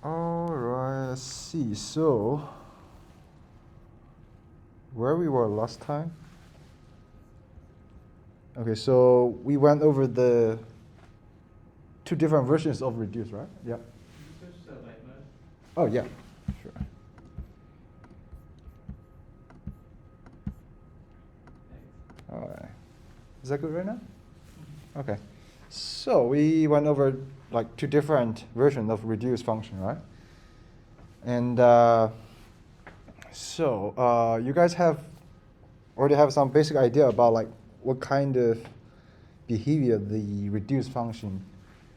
All right, let's see. So, where we were last time? Okay, so we went over the two different versions of reduce, right? Yeah. Can you switch to light mode? Oh, yeah, sure. Thanks. All right. Is that good right now? Okay. So we went over like two different versions of reduce function, right? And you guys already have some basic idea about like what kind of behavior the reduce function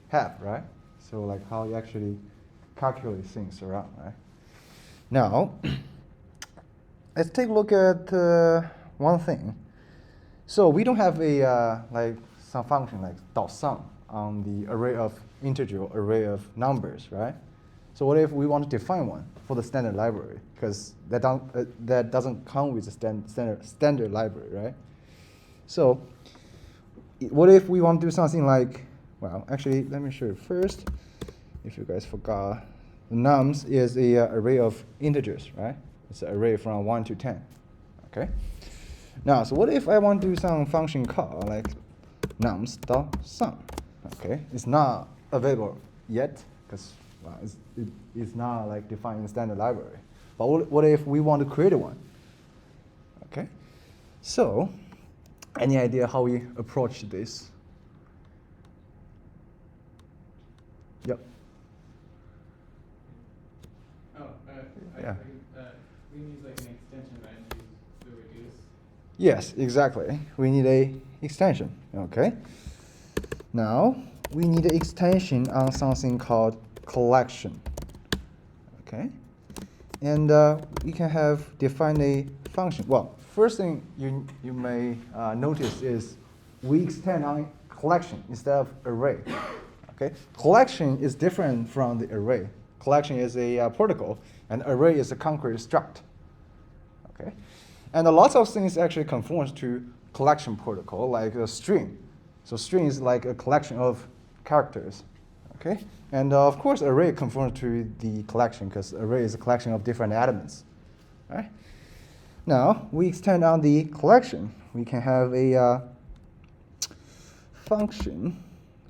have, right? So like how you actually calculate things around, right? Now, let's take a look at one thing. So we don't have a like some function like .sum on the array of integer or array of numbers, right? So what if we want to define one for the standard library? Because that doesn't come with the standard library, right? So what if we want to do something like, well, actually, let me show you first. If you guys forgot, the nums is a array of integers, right? It's an array from 1 to 10, okay? Now, so what if I want to do some function call like nums.sum? Okay, it's not available yet because well, it's not like defined in the standard library. But what if we want to create one? Okay, so any idea how we approach this? Yep. Oh, Yeah. We can use like an extension, right, and use the reduce. Yes, exactly. We need a extension. Okay. Now we need an extension on something called collection. Okay. And we can have defined a function. Well, first thing you may notice is we extend on collection instead of array. Okay. Collection is different from the array. Collection is a protocol, and array is a concrete struct. Okay. And a lot of things actually conforms to collection protocol, like a string. So string is like a collection of characters, okay? And of course, array conforms to the collection because array is a collection of different elements, right? Now, we extend on the collection. We can have a function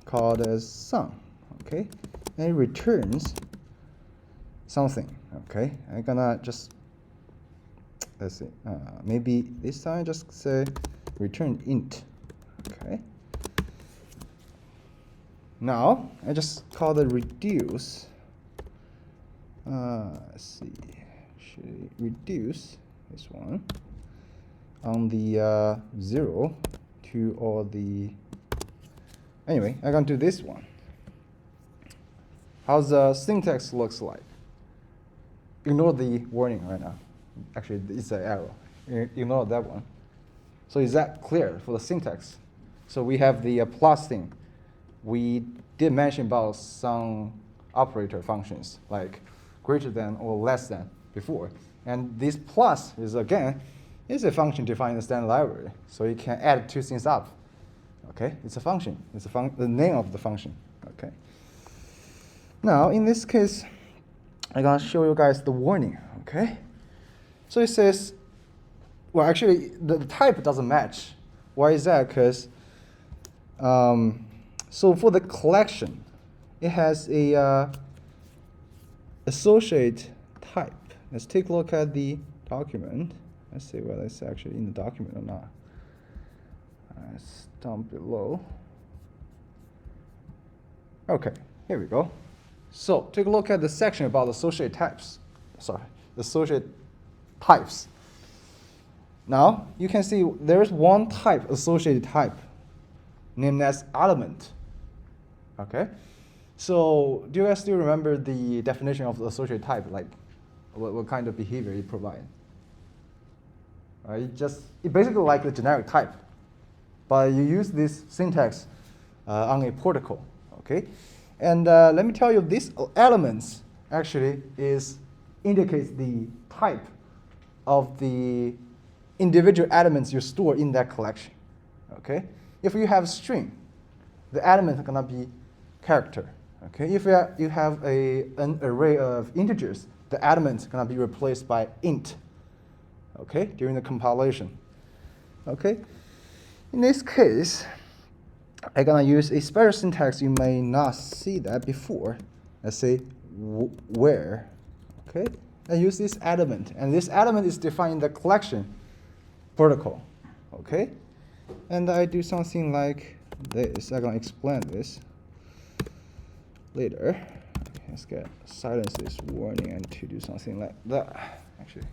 called as sum, okay? And it returns something, okay? I'm gonna just let's see, maybe this time just say return int, okay? Now, I just call the reduce, let's see, should reduce this one on the 0 to all the, anyway, I'm gonna do this one. How's the syntax looks like? Ignore the warning right now. Actually, it's an error. Ignore that one. So is that clear for the syntax? So we have the plus thing. We did mention about some operator functions, like greater than or less than before. And this plus is, again, is a function defined in the standard library. So you can add two things up. Okay, it's a function. It's the name of the function. Okay. Now, in this case, I'm going to show you guys the warning. Okay. So it says, well, actually, the type doesn't match. Why is that? Because, so for the collection, it has a associate type. Let's take a look at the document. Let's see whether it's actually in the document or not. It's down below. Okay, here we go. So take a look at the section about associate types. Sorry, the associate types. Now you can see there's one type, associated type, named as element. Okay, so do you guys still remember the definition of the associated type? Like, what kind of behavior it provides? It's basically like the generic type, but you use this syntax on a protocol. Okay, and let me tell you, this elements actually indicates the type of the individual elements you store in that collection. Okay? If you have string, the elements are gonna be character. Okay, if you have an array of integers, the element is going to be replaced by int, okay, during the compilation. Okay, in this case, I'm going to use a special syntax. You may not see that before. Let's say where, okay, I use this element, and this element is defined in the collection protocol, okay, and I do something like this. I'm going to explain this later. Okay, let's get silence this warning and to do something like that. Actually,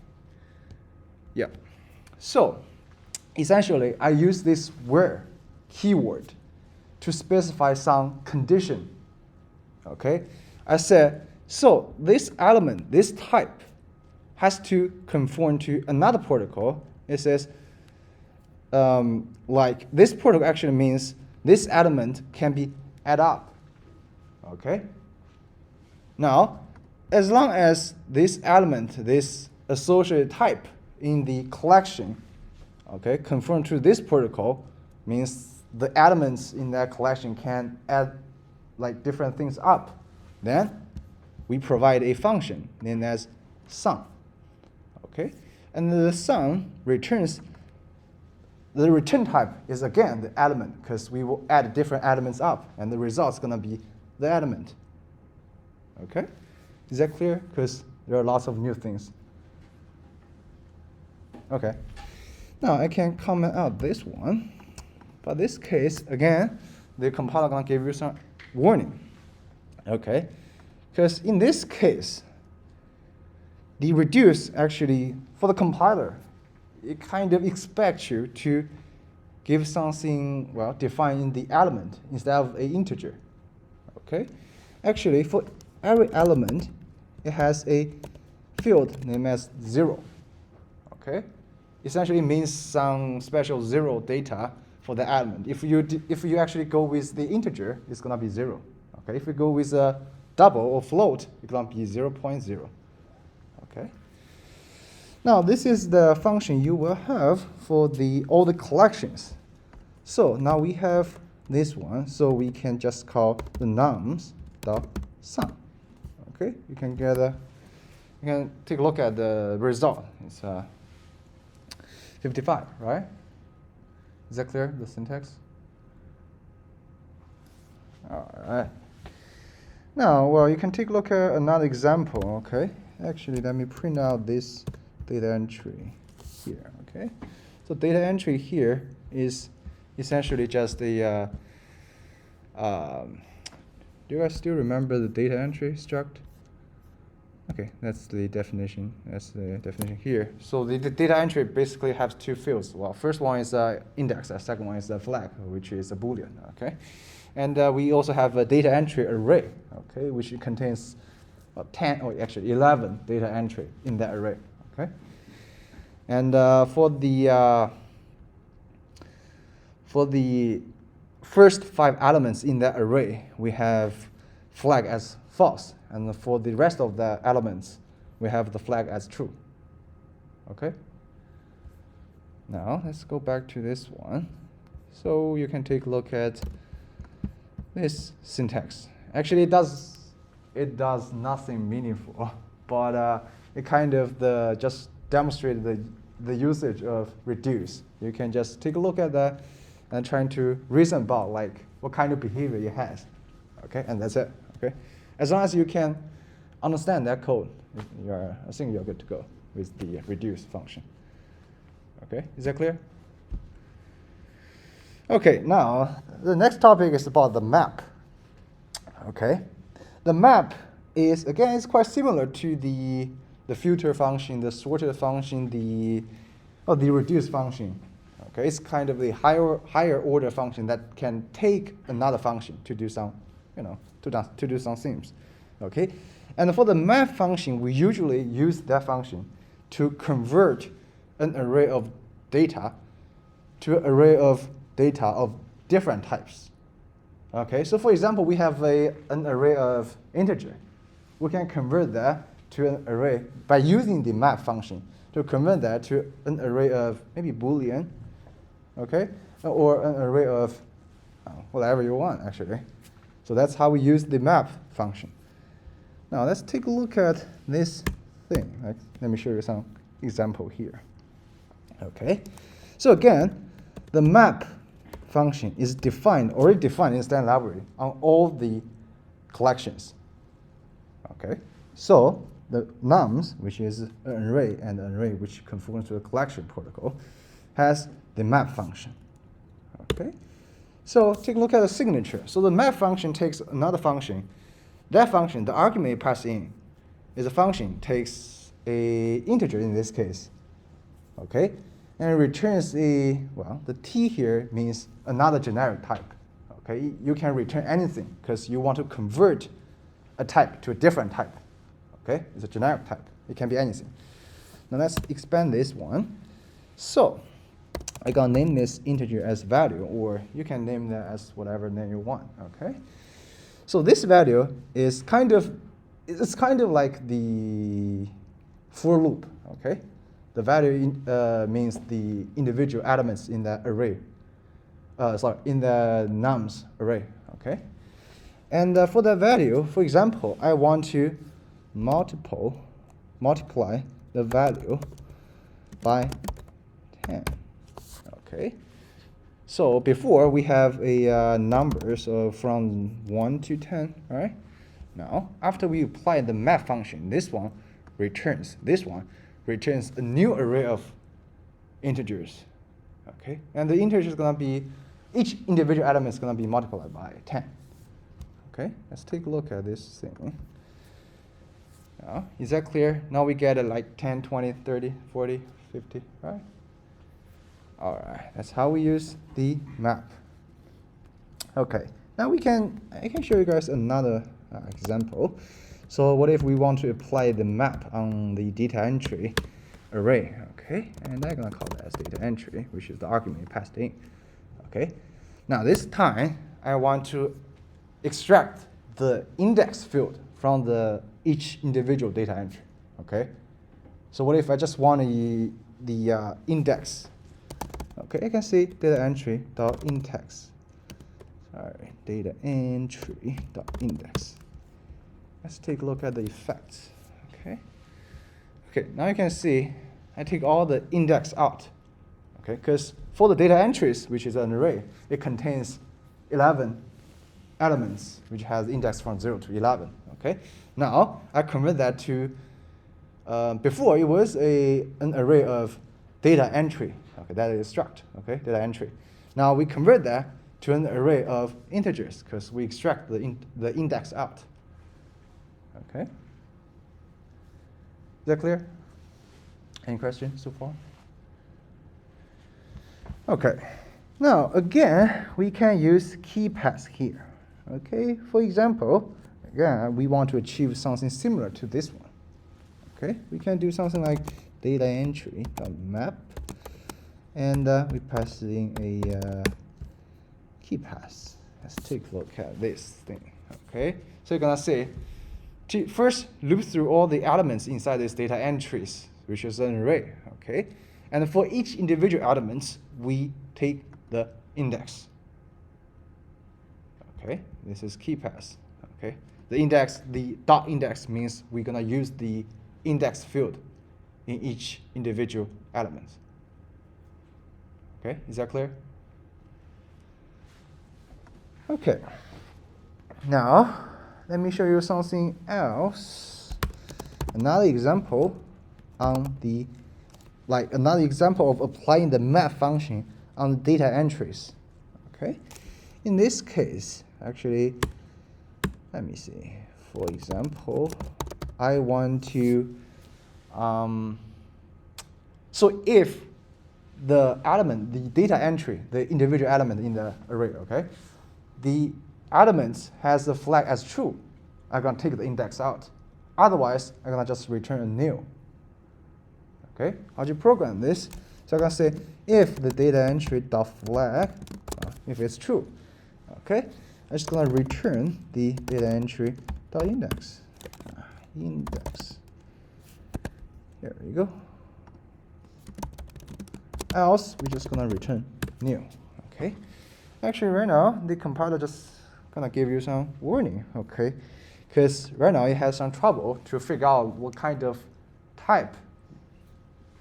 yeah. So essentially, I use this where keyword to specify some condition. Okay, I said so this element, this type, has to conform to another protocol. It says like this protocol actually means this element can be added up. Okay. Now, as long as this element, this associated type in the collection, okay, conform to this protocol, means the elements in that collection can add like different things up. Then we provide a function named as sum. Okay, and the sum returns. The return type is again the element because we will add different elements up, and the result is going to be the element. Okay, is that clear? Because there are lots of new things. Okay, now I can comment out this one, but this case again, the compiler gonna give you some warning. Okay, because in this case, the reduce actually for the compiler, it kind of expects you to give something well defined in the element instead of an integer. Okay, actually for every element, it has a field named as 0. Okay, essentially means some special 0 data for the element. If you actually go with the integer, it's gonna be 0. Okay, if you go with a double or float, it's gonna be 0.0. Okay. Now this is the function you will have for all the collections. So now we have this one, so we can just call the nums dot sum. Okay, you can take a look at the result. It's 55, right? Is that clear, the syntax? All right. Now, well, you can take a look at another example, okay? Actually, let me print out this data entry here, okay? So data entry here is essentially just a, do you guys still remember the data entry struct? Okay, that's the definition. That's the definition here. So the data entry basically has two fields. Well, first one is index. The second one is a flag, which is a Boolean. Okay, and we also have a data entry array. Okay, which contains 10 or actually 11 data entry in that array. Okay, and for the first 5 elements in that array, we have flag as false. And for the rest of the elements, we have the flag as true. Okay? Now, let's go back to this one. So you can take a look at this syntax. Actually, it does nothing meaningful, but it kind of just demonstrated the usage of reduce. You can just take a look at that and trying to reason about like what kind of behavior it has. Okay, and that's it. Okay. As long as you can understand that code, I think you're good to go with the reduce function. Okay, is that clear? Okay, now the next topic is about the map. Okay, the map is again it's quite similar to the filter function, the sorted function, the reduce function. Okay, it's kind of the higher order function that can take another function to do some, to do some things. Okay, and for the map function, we usually use that function to convert an array of data to an array of data of different types. Okay, so for example, we have an array of integer. We can convert that to an array by using the map function to convert that to an array of maybe Boolean, okay, or an array of whatever you want actually. So that's how we use the map function. Now let's take a look at this thing. Let me show you some example here. Okay, so again, the map function is already defined in standard library on all the collections. Okay, so the nums, which is an array, and an array which conforms to the collection protocol, has the map function. Okay, so take a look at the signature. So the map function takes another function. That function, the argument it passed in, is a function takes a integer in this case. Okay, and it returns the t here means another generic type. Okay, you can return anything because you want to convert a type to a different type. Okay, it's a generic type. It can be anything. Now let's expand this one. So I'm gonna name this integer as value, or you can name that as whatever name you want. Okay. So this value is kind of like the for loop. Okay. The value means the individual elements in the array. In the nums array. Okay. And for the value, for example, I want to multiply the value by 10. Okay. So before we have a number, so from 1 to 10, right? Now, after we apply the map function, this one returns a new array of integers. Okay, and the integer is gonna be, each individual element is gonna be multiplied by 10. Okay, let's take a look at this thing. Now, is that clear? Now we get it like 10, 20, 30, 40, 50, right? All right, that's how we use the map. Okay, now I can show you guys another example. So what if we want to apply the map on the data entry array? Okay, and I'm gonna call that as data entry, which is the argument passed in. Okay, now this time I want to extract the index field from each individual data entry. Okay, so what if I just want the index? Okay, I can see data entry dot index. Sorry, data entry dot index. Let's take a look at the effects. Okay. Okay, now you can see I take all the index out. Okay, because for the data entries, which is an array, it contains 11 elements, which has index from 0 to 11. Okay. Now I convert that to before it was an array of data entry. Okay, that is struct. Okay, data entry. Now we convert that to an array of integers because we extract the index out. Okay. Is that clear? Any questions so far? Okay. Now again, we can use key pass here. Okay. For example, again, we want to achieve something similar to this one. Okay. We can do something like data entry map, and we pass in a key pass. Let's take a look at this thing. Okay. So you're gonna say, first loop through all the elements inside these data entries, which is an array. Okay. And for each individual element, we take the index. Okay. This is key pass. Okay. The dot index means we're gonna use the index field in each individual element. Okay, is that clear? Okay. Now, let me show you something else. Another example of applying the map function on the data entries. Okay. In this case, actually, let me see. For example, I want to, so if the element, the data entry, the individual element in the array, okay, the element has the flag as true, I'm going to take the index out. Otherwise, I'm going to just return a nil. Okay, how do you program this? So I'm going to say if the data entry dot flag, if it's true, okay, I'm just going to return the data entry dot index. Index. Here we go. Else, we're just going to return nil. Okay. Actually, right now, the compiler just gonna give you some warning, okay? Because right now it has some trouble to figure out what kind of type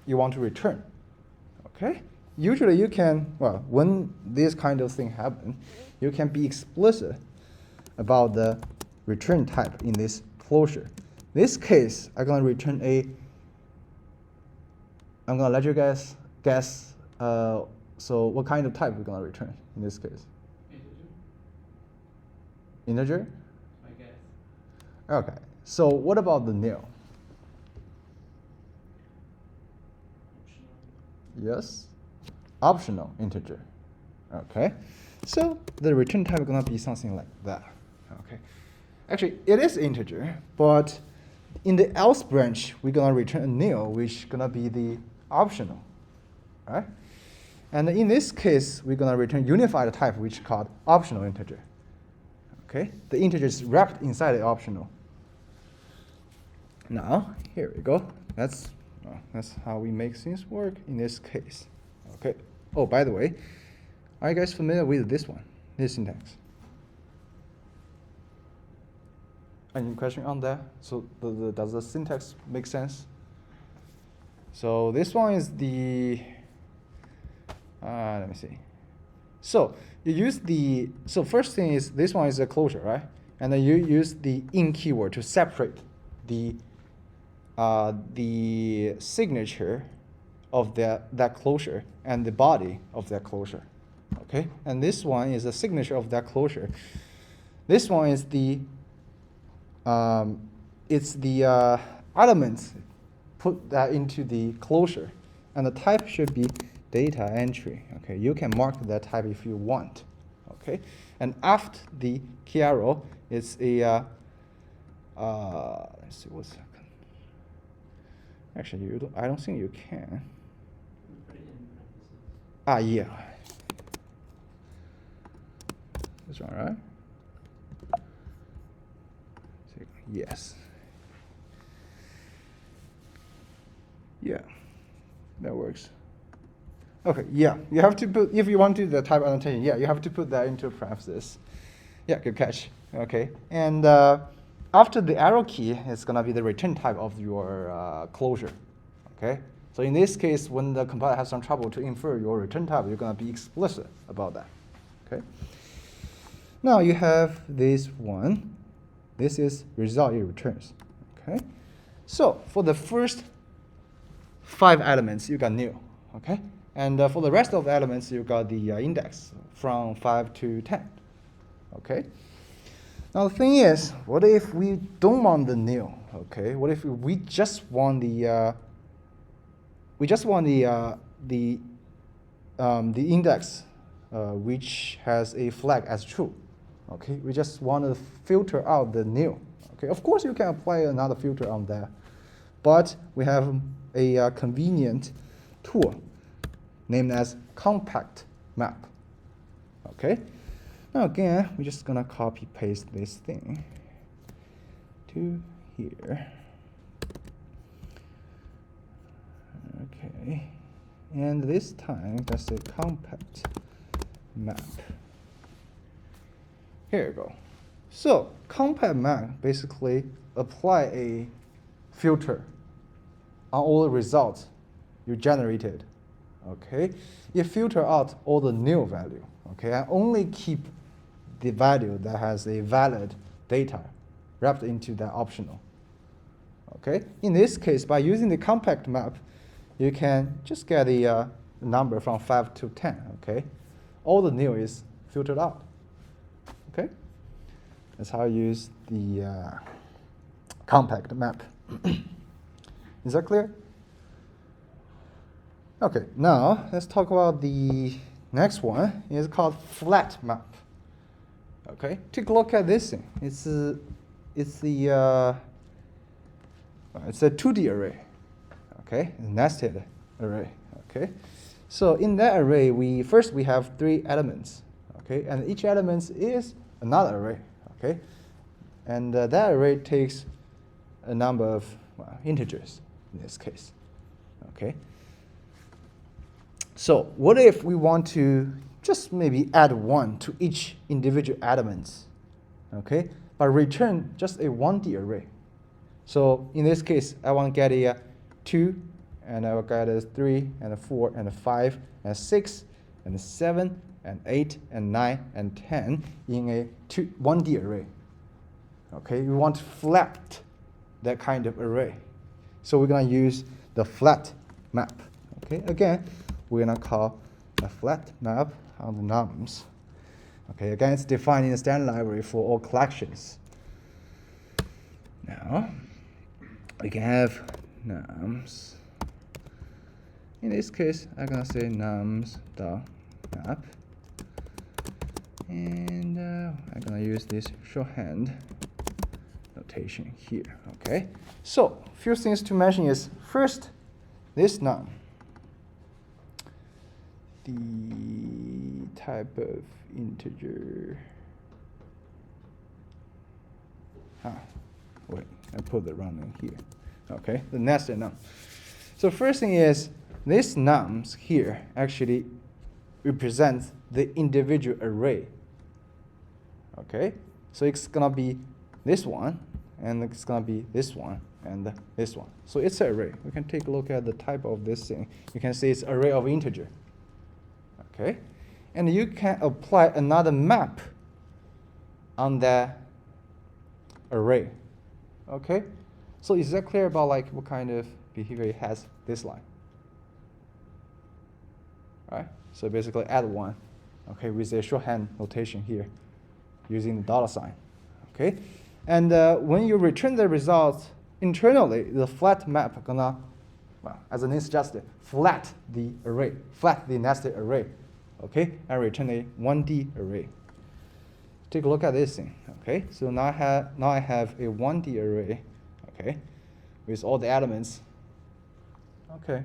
you want to return, okay? Usually you can, well, when this kind of thing happen, you can be explicit about the return type in this closure. This case, I'm gonna return I'm gonna let you guys guess, so what kind of type we're gonna return in this case? Integer? Integer? I guess. Okay, so what about the nil? Yes, optional integer. Okay, so the return type is gonna be something like that. Okay, actually it is integer, but in the else branch we're gonna return a nil, which is gonna be the optional, right? And in this case we're gonna return unified type, which is called optional integer. Okay, the integer is wrapped inside the optional. Now here we go. That's how we make things work in this case. Okay. Oh, by the way, are you guys familiar with this one, this syntax? Any question on that? So does the syntax make sense? So this one is the, let me see. So you use so first thing is this one is a closure, right? And then you use the in keyword to separate the signature of that closure and the body of that closure, okay? And this one is the signature of that closure. This one is it's the elements put that into the closure, and the type should be data entry. Okay, you can mark that type if you want. Okay, and after the key arrow, it's a let's see what's. Actually, I don't think you can. Yeah. This one, right? Yes. Yeah, that works. Okay, yeah, you have to put, if you want to do the type annotation, yeah, you have to put that into parentheses. Yeah, good catch. Okay, and after the arrow key, it's gonna be the return type of your closure. Okay, so in this case, when the compiler has some trouble to infer your return type, you're gonna be explicit about that. Okay. Now you have this one. This is result it returns. Okay, so for the first 5 elements, you got nil. Okay, and for the rest of the elements, you got the index from 5 to 10. Okay. Now the thing is, what if we don't want the nil? Okay, what if we just want the index which has a flag as true? Okay, we just want to filter out the nil. Okay, of course you can apply another filter on that, but we have a convenient tool named as compact map. Okay. Now again, we're just gonna copy paste this thing to here. Okay, and this time let's say compact map. Here you go. So compact map basically apply a filter on all the results you generated. Okay, you filter out all the nil value. Okay, and only keep the value that has a valid data wrapped into that optional. Okay, in this case, by using the compact map, you can just get the number from 5 to 10. Okay, all the nil is filtered out. Okay, that's how I use the compact map. Is that clear? Okay, now let's talk about the next one. It's called flat map. Okay, take a look at this thing. It's a 2D array. Okay, a nested array. Okay, so in that array, we have 3 elements. Okay, and each element is another array. Okay, and that array takes a number of integers in this case. Okay. So what if we want to just maybe add 1 to each individual element okay, but return just a 1D array. So in this case, I want to get a 2, and I will get a 3, and a 4, and a 5, and a 6, and a 7, and 8, and 9, and 10 in a 1D array. Okay, we want to flat that kind of array. So we're going to use the flat map. Okay, again, we're going to call a flat map on the nums. Okay, again, it's defined in the standard library for all collections. Now, we can have nums. In this case, I'm going to say nums.map. And I'm going to use this shorthand notation here. Okay, so few things to mention is, first, this num, the type of integer. Wait, I put the wrong name here. Okay, the nested num. So first thing is, this nums here actually represents the individual array. Okay, so it's gonna be this one, and it's gonna be this one, and this one. So it's an array. We can take a look at the type of this thing. You can see it's array of integer. Okay, and you can apply another map on that array. Okay, so is that clear about like what kind of behavior it has this line? Right, so basically add 1, okay, with a shorthand notation here using the dollar sign. Okay, and when you return the results internally, the flat map gonna, well, as the name suggested, flat the array, flat the nested array. Okay, and return a 1D array. Take a look at this thing. Okay, so now I have a 1D array. Okay, with all the elements. Okay.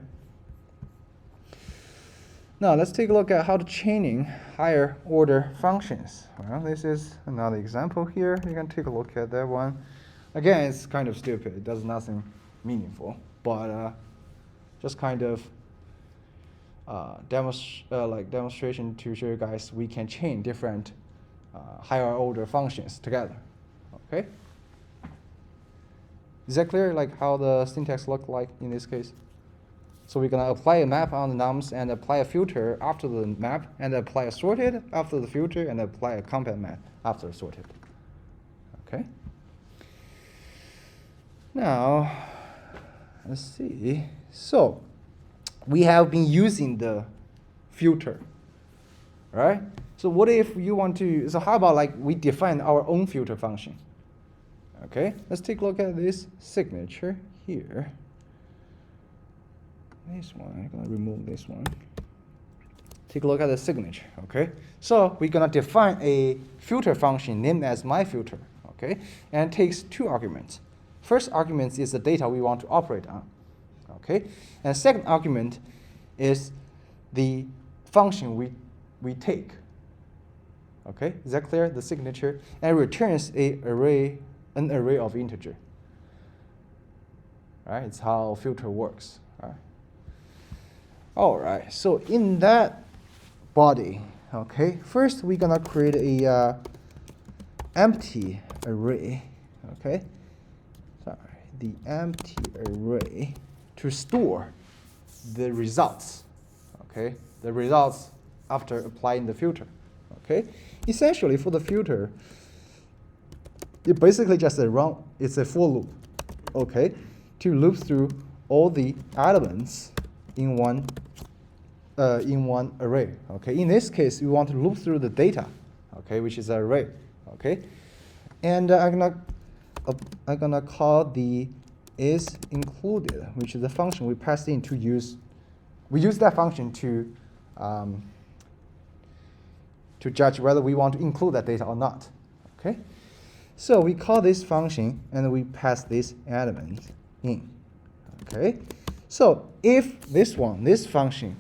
Now let's take a look at how to chaining higher order functions. Well, this is another example here. You can take a look at that one. Again, it's kind of stupid. It does nothing meaningful, but just kind of demonstration to show you guys we can chain different higher order functions together. Okay. Is that clear? Like how the syntax look like in this case? So we're gonna apply a map on the nums and apply a filter after the map, and apply a sorted after the filter, and apply a compact map after sorted. Okay. Now, let's see. So we have been using the filter, right? So what if you want to, so how about like we define our own filter function? Okay, let's take a look at this signature here. This one, I'm gonna remove this one. Take a look at the signature, okay? So we're gonna define a filter function named as myFilter, okay? And it takes 2 arguments. First argument is the data we want to operate on, okay? And second argument is the function we take, okay? Is that clear? The signature, and returns an array of integer. Right? It's how filter works. Right? All right. So in that body, okay. First, we're gonna create a empty array. Okay. Sorry, the empty array to store the results. Okay, the results after applying the filter. Okay. Essentially, for the filter, it basically just it's a for loop, okay, to loop through all the elements in one array, okay. In this case, we want to loop through the data, okay, which is an array, okay. And I'm gonna call the is included, which is the function we passed in to use. We use that function to judge whether we want to include that data or not, okay. So we call this function, and we pass this element in, okay? So if this function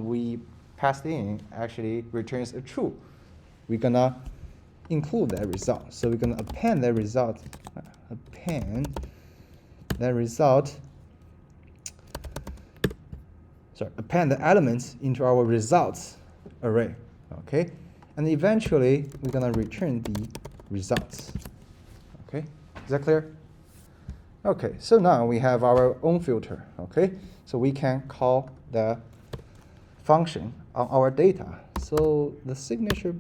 we passed in actually returns a true, we're gonna include that result. So we're gonna append the elements into our results array, okay? And eventually, we're gonna return the results. Okay, is that clear? Okay, so now we have our own filter. Okay, so we can call the function on our data. So the signature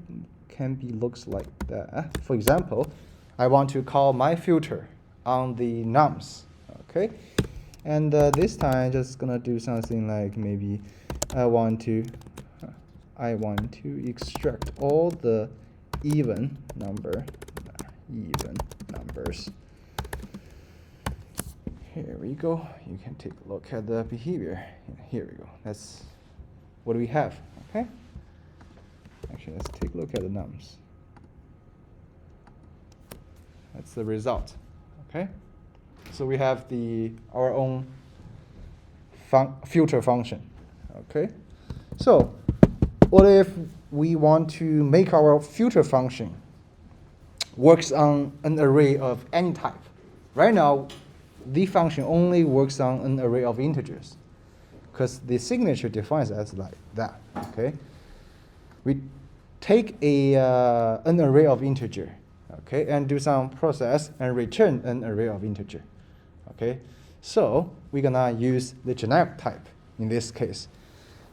can be looks like that. For example, I want to call my filter on the nums. Okay, and this time I'm just gonna do something like maybe I want to extract all the even numbers. Here we go. You can take a look at the behavior. Here we go. That's what do we have. Okay. Actually, let's take a look at the nums. That's the result. Okay. So we have our own filter function. Okay. So what if we want to make our filter function works on an array of any type? Right now, the function only works on an array of integers because the signature defines as like that. Okay. We take an array of integer, okay, and do some process and return an array of integer. Okay. So we're gonna use the generic type in this case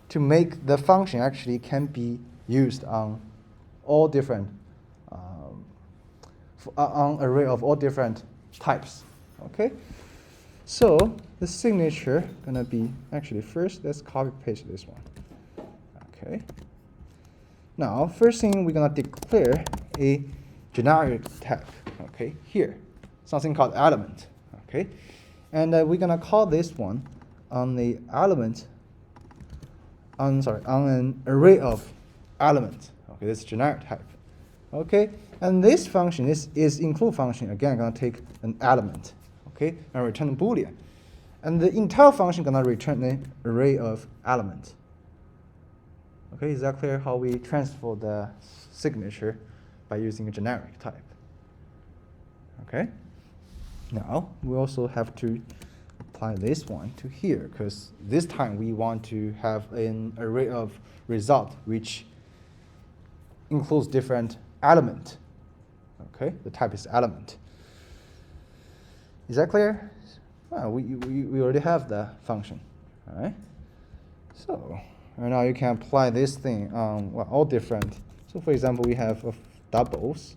to make the function actually can be used on all different on array of all different types. Okay, so the signature gonna be actually first let's copy paste this one. Okay, now first thing we're gonna declare a generic type. Okay, here something called element. Okay, and we're gonna call this one on the element on an array of elements. Okay, this is generic type. Okay, and this function is include function. Again, gonna take an element. Okay, and return a boolean. And the entire function gonna return an array of elements. Okay, is that clear how we transfer the signature by using a generic type? Okay. Now we also have to apply this one to here because this time we want to have an array of result which includes different element. Okay, the type is element. Is that clear? Well, we already have the function. All right. So right now you can apply this thing on all different. So for example, we have doubles.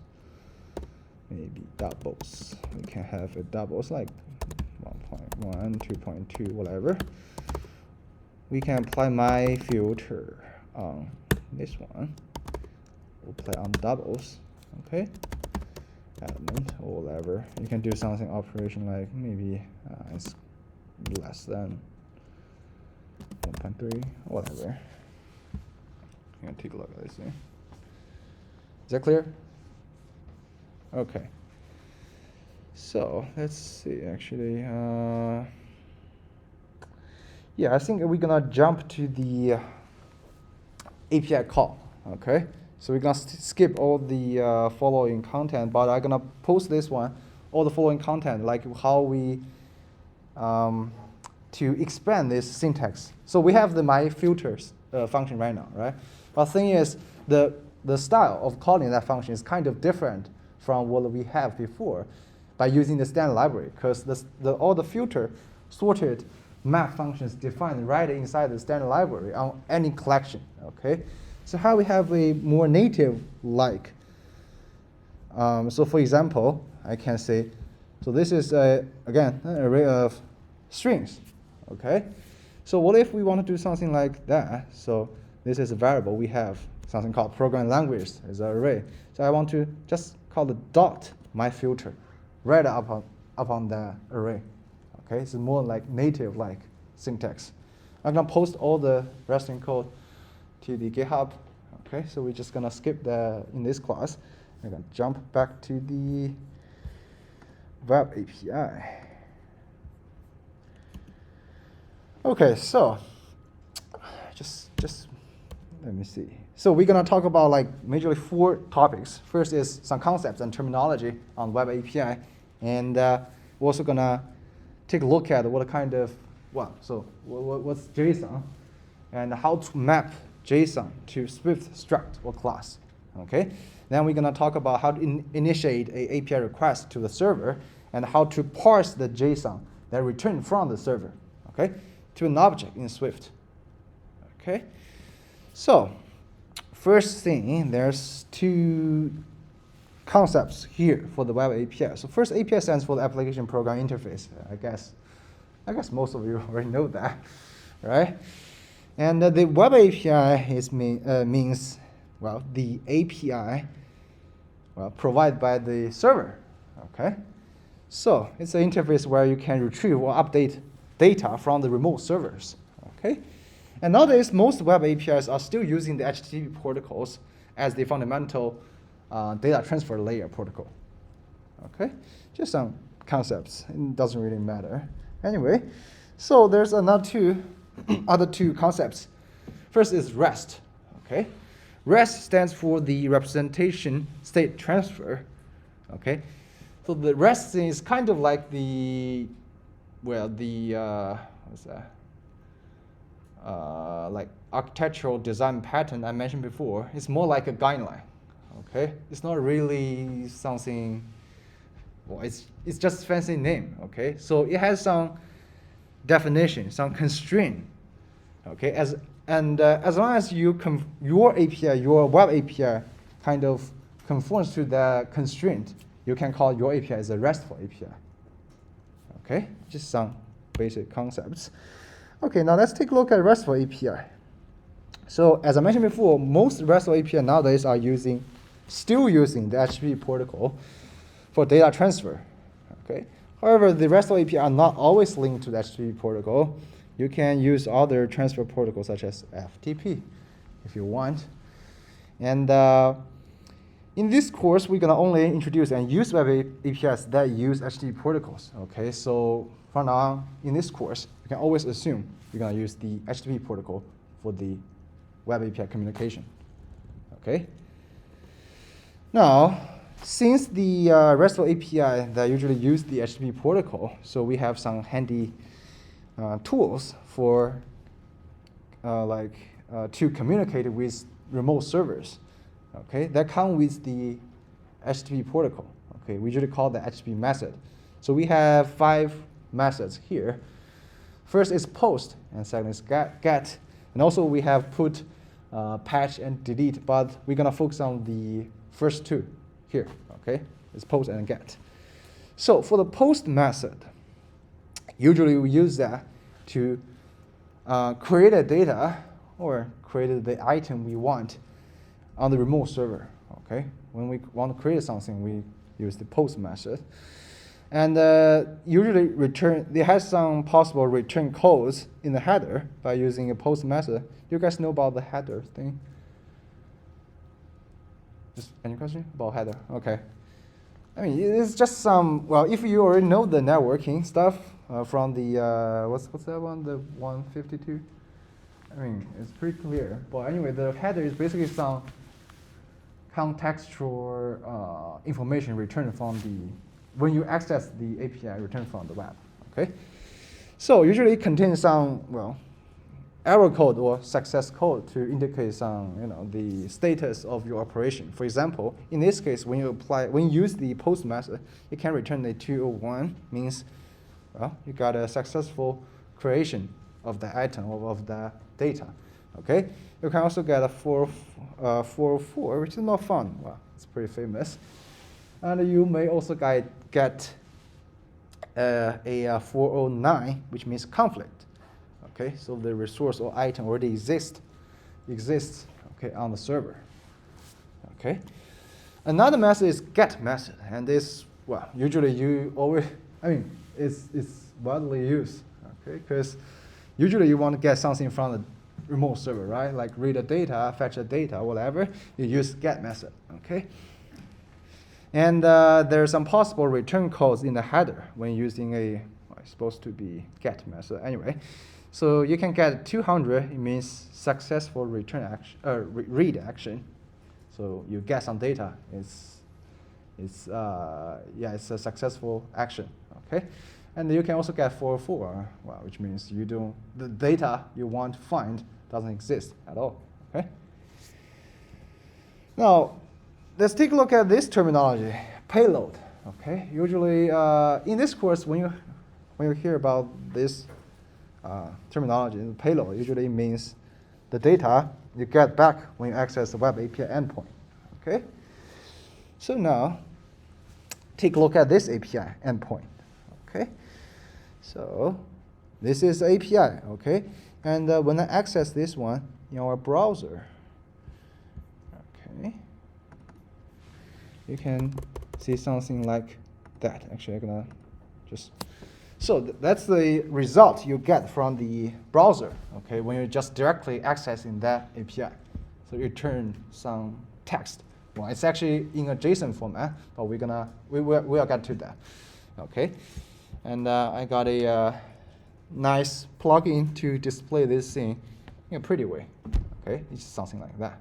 Maybe doubles. We can have a doubles like 1.1, 2.2, whatever. We can apply my filter on this one. We'll play on doubles. Okay. Element or whatever. You can do something operation like maybe it's less than 1.3, whatever. You can take a look at this thing. Is that clear? Okay. So let's see. Actually, yeah, I think we're gonna jump to the API call. Okay. So we're gonna skip all the following content, but I'm gonna post this one, all the following content, like how we to expand this syntax. So we have the my filters function right now, right? But the thing is, the style of calling that function is kind of different from what we have before by using the standard library, because all the filter sorted map functions defined right inside the standard library on any collection. Okay. So how we have a more native-like. So for example, I can say, so this is, again, an array of strings, okay? So what if we want to do something like that? So this is a variable. We have something called programming language as an array. So I want to just call the dot my filter right upon the array, okay? It's more like native-like syntax. I'm going to post all the resting code to the GitHub. Okay, so we're just gonna skip in this class. We're gonna jump back to the web API. Okay, so just let me see. So we're gonna talk about like majorly 4 topics. First is some concepts and terminology on web API, and we're also gonna take a look at what kind of what's JSON and how to map JSON to Swift struct or class. Okay, Then we're gonna talk about how to initiate a API request to the server and how to parse the JSON that returned from the server, okay, to an object in Swift. Okay, so first thing, there's two concepts here for the web API. So first, API stands for the application program interface. I guess most of you already know that, right? And the web API means, well, the API, well, provided by the server, okay? So it's an interface where you can retrieve or update data from the remote servers, okay? And nowadays, most web APIs are still using the HTTP protocols as the fundamental data transfer layer protocol, okay? Just some concepts, it doesn't really matter. Anyway, so there's other two concepts. First is REST, okay? REST stands for the representation state transfer, okay? So the REST thing is kind of like the, well, the, what's that? Like architectural design pattern I mentioned before. It's more like a guideline, okay? It's not really something, well, it's just a fancy name, okay? So it has some definition, some constraint, okay? As long as your API, your web API kind of conforms to the constraint, you can call your API as a RESTful API, okay? Just some basic concepts. Okay, now let's take a look at RESTful API. So as I mentioned before, most RESTful API nowadays are still using the HTTP protocol for data transfer, okay? However, the RESTful API are not always linked to the HTTP protocol. You can use other transfer protocols such as FTP if you want. And in this course, we're gonna only introduce and use web APIs that use HTTP protocols, okay? So from now on, in this course, you can always assume you're gonna use the HTTP protocol for the web API communication, okay? Now, since the RESTful API that usually use the HTTP protocol, so we have some handy tools for to communicate with remote servers, okay? That come with the HTTP protocol, okay? We usually call the HTTP method. So we have 5 methods here. First is post, and second is get. And also we have put, patch, and delete, but we're gonna focus on the first 2 here, okay? It's post and get. So for the post method, usually we use that to create a data or create the item we want on the remote server, okay? When we want to create something, we use the post method. And usually it has some possible return codes in the header by using a post method. You guys know about the header thing? Just any question about header? Okay. I mean, it's just some, well, if you already know the networking stuff from the, what's that one, the 152? I mean, it's pretty clear. But anyway, the header is basically some contextual information returned from when you access the API returned from the web, okay? So usually it contains some, well, error code or success code to indicate some, the status of your operation. For example, in this case, when you use the post method, it can return a 201, means, well, you got a successful creation of the item of the data, okay? You can also get a 404, which is not fun. Well, it's pretty famous. And you may also get a 409, which means conflict. Okay, so the resource or item already exists, okay, on the server. Okay, another method is get method, and this, well, usually it's widely used. Okay, because usually you want to get something from the remote server, right? Like read the data, fetch the data, whatever. You use get method. Okay. And there's some possible return codes in the header when using it's supposed to be get method anyway. So you can get 200, it means successful return action, read action. So you get some data, it's a successful action, okay? And you can also get 404, well, which means the data you want to find doesn't exist at all, okay? Now, let's take a look at this terminology, payload. Okay, usually in this course, when you hear about this terminology, payload usually means the data you get back when you access the web API endpoint. Okay, so now take a look at this API endpoint. Okay, so this is API. Okay, and when I access this one in our browser, okay, you can see something like that. Actually, I'm gonna just, so that's the result you get from the browser, okay, when you're just directly accessing that API. So you return some text. Well, it's actually in a JSON format, but we'll get to that, okay. And I got a nice plugin to display this thing in a pretty way, okay. It's something like that,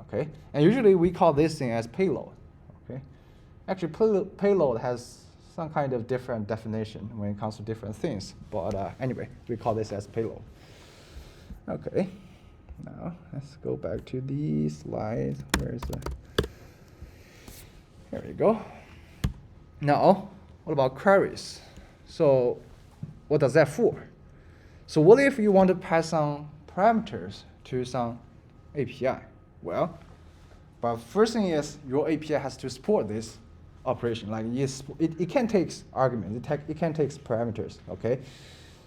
okay. And usually we call this thing as payload. Actually, payload has some kind of different definition when it comes to different things. But anyway, we call this as payload. Okay, now let's go back to the slides. Where is the? Here we go. Now, what about queries? So what does that for? So what if you want to pass some parameters to some API? Well, but first thing is your API has to support this operation. Like it can take arguments, it can take parameters, okay?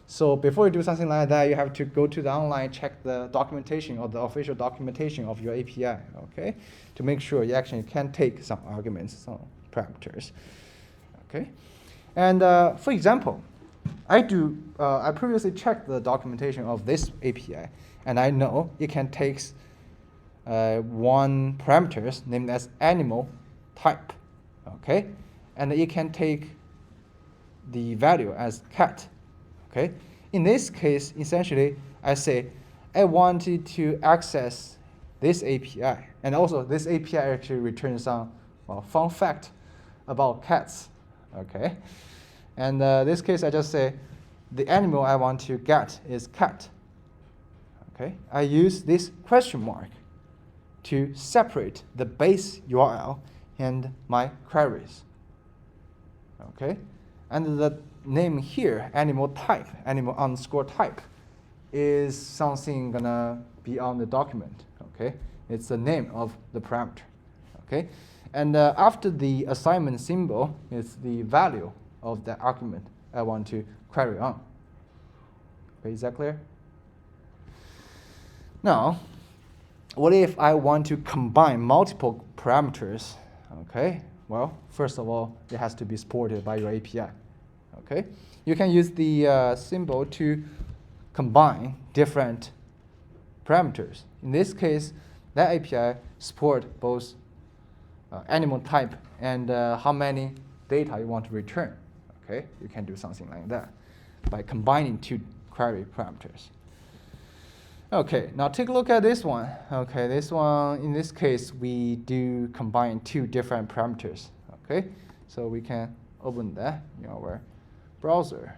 So before you do something like that, you have to go to the online, check the documentation or the official documentation of your API, okay? To make sure you actually can take some arguments, some parameters, okay? And for example, I previously checked the documentation of this API, and I know it can take one parameters named as animal type. Okay, and it can take the value as cat. Okay, in this case, essentially, I say I wanted to access this API, and also this API actually returns some fun fact about cats. Okay, and this case, I just say the animal I want to get is cat. Okay, I use this question mark to separate the base URL and my queries. Okay, and the name here, animal type, animal underscore type, is something gonna be on the document. Okay, it's the name of the parameter. Okay, and after the assignment symbol is the value of the argument I want to query on. Okay, is that clear? Now, what if I want to combine multiple parameters? Okay, well, first of all, it has to be supported by your API. Okay, you can use the symbol to combine different parameters. In this case, that API support both animal type and how many data you want to return. Okay, you can do something like that by combining two query parameters. Okay, now take a look at this one. Okay, this one, in this case, we do combine two different parameters. Okay, so we can open that in our browser.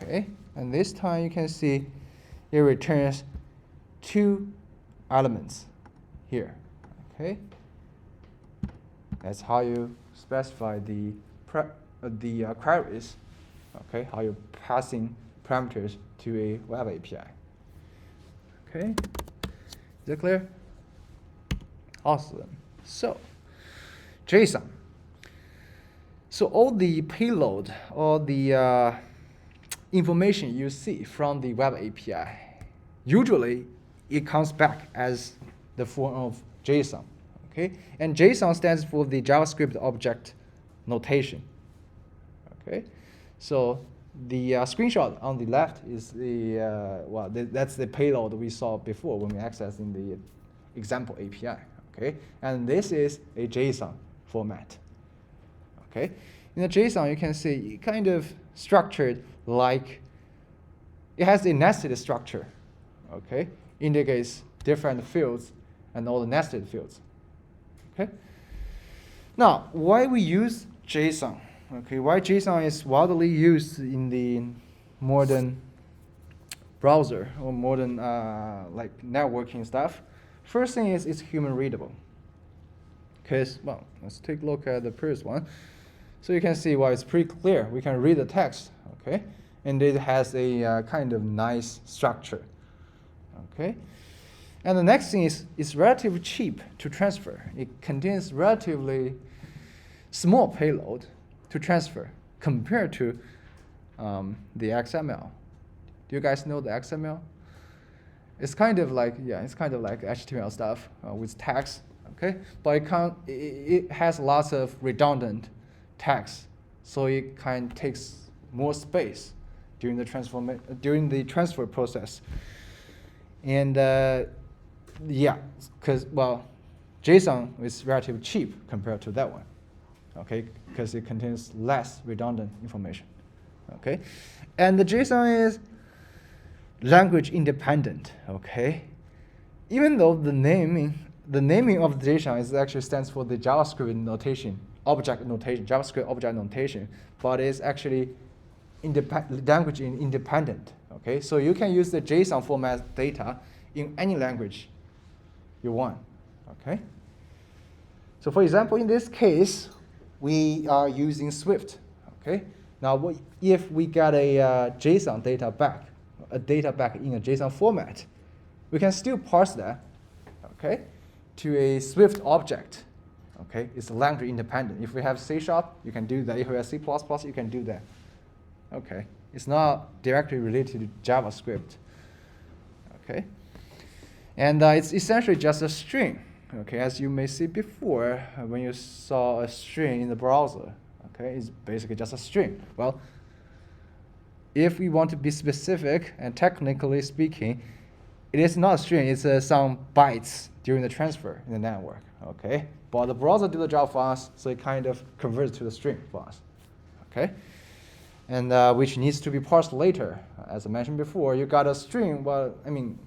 Okay, and this time you can see it returns two elements here. Okay, that's how you specify the queries. Okay, how you're passing parameters to a web API. Okay, is that clear? Awesome. So, JSON. So all the payload, all the information you see from the web API, usually it comes back as the form of JSON. Okay, and JSON stands for the JavaScript Object Notation. Okay, so the screenshot on the left is that's the payload we saw before when we accessing the example API. Okay, and this is a JSON format. Okay, in the JSON you can see it kind of structured like it has a nested structure. Okay, indicates different fields and all the nested fields. Okay, now why we use JSON? Okay, why JSON is widely used in the modern browser or modern like networking stuff? First thing is it's human readable. Because, well, let's take a look at the previous one. So you can see, well, it's pretty clear. We can read the text, okay? And it has a kind of nice structure, okay? And the next thing is it's relatively cheap to transfer. It contains relatively small payload to transfer compared to the XML. Do you guys know the XML? It's kind of like, yeah, it's kind of like HTML stuff with tags, okay? But it has lots of redundant tags, so it kind of takes more space during the transfer process. And yeah, because, well, JSON is relatively cheap compared to that one, okay? Because it contains less redundant information, okay? And the JSON is language independent, okay? Even though the naming of the JSON is actually stands for the JavaScript notation, object notation, JavaScript object notation, but it's actually language independent, okay? So you can use the JSON format data in any language you want, okay? So for example, in this case, we are using Swift, okay? Now, if we get a JSON data back in a JSON format, we can still parse that, okay, to a Swift object, okay? It's language independent. If we have C#, you can do that. If we have C++, you can do that, okay? It's not directly related to JavaScript, okay? And it's essentially just a string, okay? As you may see before, when you saw a string in the browser, okay? It's basically just a string. Well, if we want to be specific and technically speaking, it is not a string, it's some bytes during the transfer in the network, okay? But the browser do the job for us, so it kind of converts to the string for us, okay? And which needs to be parsed later. As I mentioned before, you got a string, well, I mean,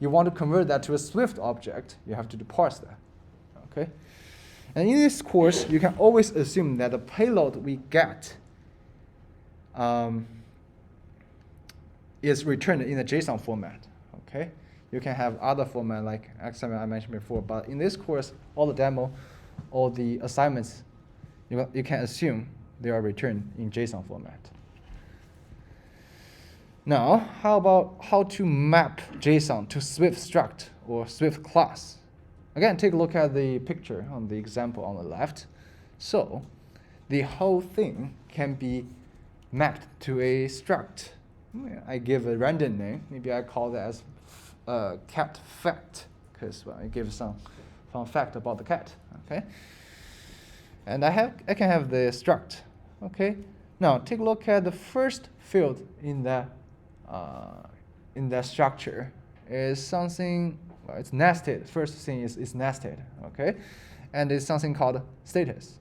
you want to convert that to a Swift object, you have to parse that, okay? And in this course, you can always assume that the payload we get is returned in a JSON format, okay? You can have other format like XML I mentioned before, but in this course, all the demo, all the assignments, you can assume they are returned in JSON format. Now, how about how to map JSON to Swift struct or Swift class? Again, take a look at the picture on the example on the left. So, the whole thing can be mapped to a struct. I give a random name. Maybe I call that as cat fact, because well, I give some fun fact about the cat. Okay, and I can have the struct. Okay, now take a look at the first field in that structure is something. Well, it's nested. First thing is nested. Okay, and it's something called status.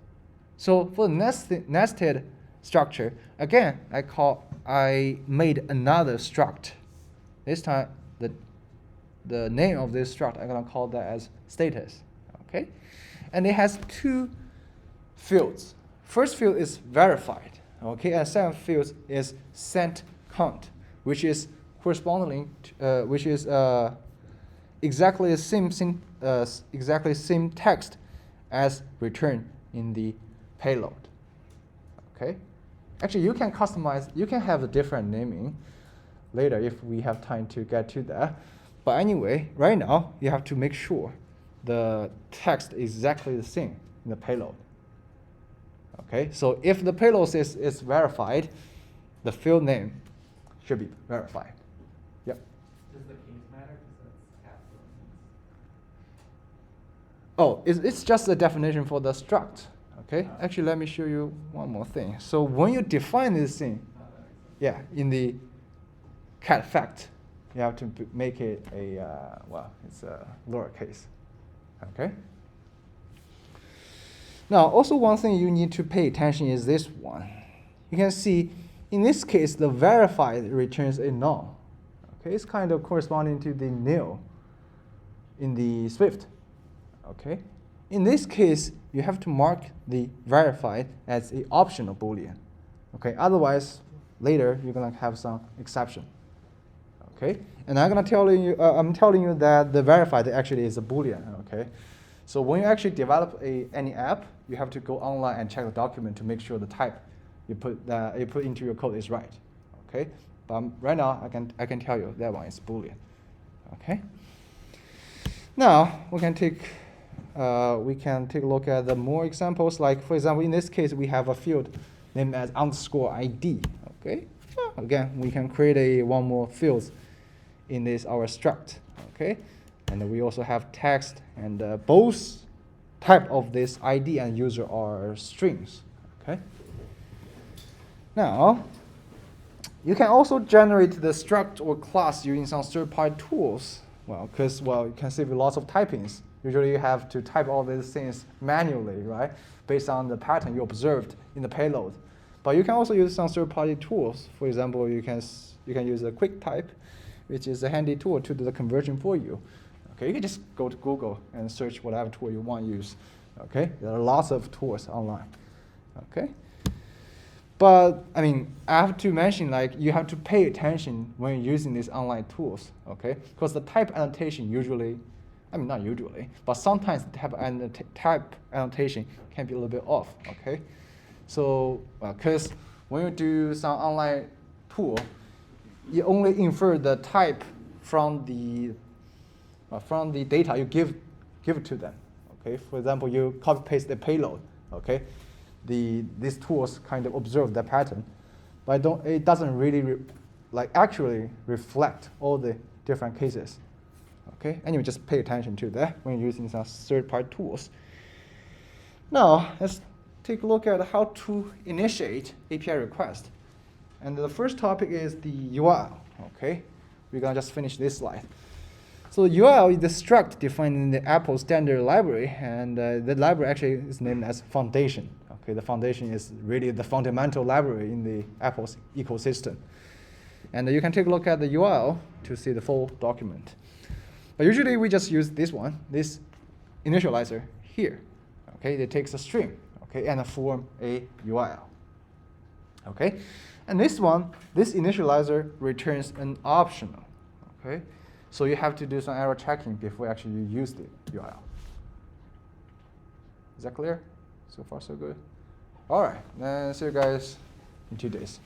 So for the nested structure, again, I made another struct. This time, the name of this struct, I'm gonna call that as status, okay? And it has two fields. First field is verified, okay? And second field is sent count, which is corresponding, exactly the same text as returned in the payload, okay? Actually, you can customize, you can have a different naming later if we have time to get to that. But anyway, right now, you have to make sure the text is exactly the same in the payload. Okay, so if the payload is verified, the field name should be verified. Yep. Does the case matter? Because that's capital. Oh, it's just the definition for the struct. Okay, actually, let me show you one more thing. So when you define this thing, yeah, in the cat fact, you have to make it it's a lowercase. Okay. Now, also one thing you need to pay attention is this one. You can see, in this case, the verified returns a null. Okay, it's kind of corresponding to the nil in the Swift. Okay. In this case, you have to mark the verified as an optional Boolean. Okay, otherwise, later you're gonna have some exception. Okay, and I'm telling you that the verified actually is a Boolean. Okay, So when you actually develop any app, you have to go online and check the document to make sure the type you put into your code is right. Okay, but right now I can tell you that one is Boolean. Okay. Now we can take a look at the more examples. Like for example, in this case we have a field named as _ID. Okay. Again, we can create one more field in this our struct. Okay, and we also have text, and both type of this ID and user are strings. Okay. Now, you can also generate the struct or class using some third-party tools. Well, because you can save lots of typings. Usually, you have to type all these things manually, right, based on the pattern you observed in the payload. But you can also use some third-party tools. For example, you can use a QuickType, which is a handy tool to do the conversion for you. Okay, you can just go to Google and search whatever tool you want to use. Okay, there are lots of tools online. Okay. But I mean, I have to mention, like, you have to pay attention when you're using these online tools, okay? Because the type annotation usually, I mean, not usually, but sometimes the type annotation can be a little bit off, okay? So, because when you do some online tool, you only infer the type from the data you give it to them, okay? For example, you copy paste the payload, okay? These tools kind of observe the pattern, but it doesn't really actually reflect all the different cases. Okay, anyway, just pay attention to that when you're using some third-party tools. Now let's take a look at how to initiate API request. And the first topic is the URL. Okay, we're gonna just finish this slide. So the URL is the struct defined in the Apple standard library, and the library actually is named as Foundation. Okay, the Foundation is really the fundamental library in the Apple's ecosystem. And you can take a look at the URL to see the full document. But usually we just use this one, this initializer here. Okay, it takes a string, okay, and form a URL. Okay, and this initializer returns an optional. Okay. So you have to do some error checking before actually you use the URL. Is that clear? So far, so good. All right, then see you guys in 2 days.